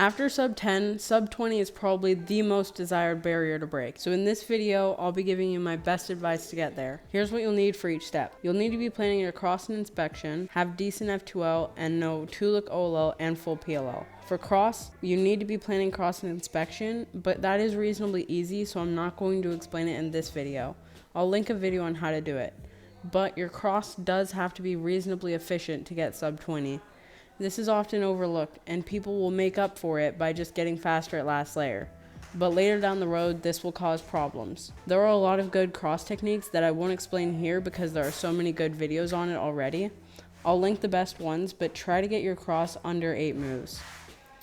After sub 10, sub 20 is probably the most desired barrier to break. So in this video, I'll be giving you my best advice to get there. Here's what you'll need for each step. You'll need to be planning your cross and inspection, have decent F2L, and know 2-look OLL and full PLL. For cross, you need to be planning cross and inspection, but that is reasonably easy, so I'm not going to explain it in this video. I'll link a video on how to do it. But your cross does have to be reasonably efficient to get sub 20. This is often overlooked, and people will make up for it by just getting faster at last layer. But later down the road, this will cause problems. There are a lot of good cross techniques that I won't explain here because there are so many good videos on it already. I'll link the best ones, but try to get your cross under 8 moves.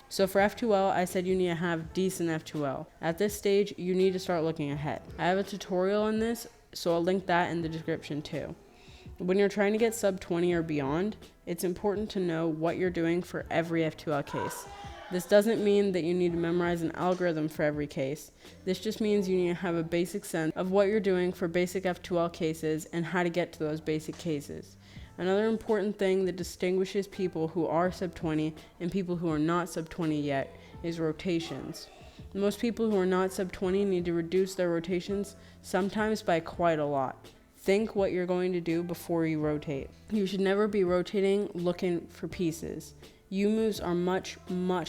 So for F2L, I said you need to have decent F2L. At this stage, you need to start looking ahead. I have a tutorial on this, so I'll link that in the description too. When you're trying to get sub 20 or beyond, it's important to know what you're doing for every F2L case. This doesn't mean that you need to memorize an algorithm for every case. This just means you need to have a basic sense of what you're doing for basic F2L cases and how to get to those basic cases. Another important thing that distinguishes people who are sub 20 and people who are not sub 20 yet is rotations. Most people who are not sub 20 need to reduce their rotations, sometimes by quite a lot. Think what you're going to do before you rotate. You should never be rotating looking for pieces. U moves are much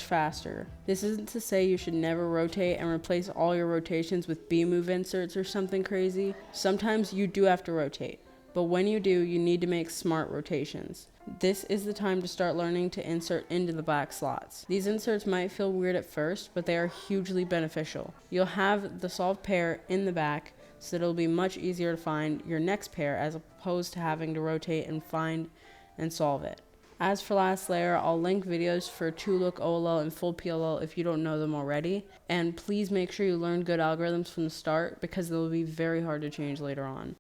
faster. This isn't to say you should never rotate and replace all your rotations with B move inserts or something crazy. Sometimes you do have to rotate, but when you do, you need to make smart rotations. This is the time to start learning to insert into the back slots. These inserts might feel weird at first, but they are hugely beneficial. You'll have the solved pair in the back, so it'll be much easier to find your next pair as opposed to having to rotate and find and solve it. As for last layer, I'll link videos for 2-look OLL and full PLL if you don't know them already. And please make sure you learn good algorithms from the start because they'll be very hard to change later on.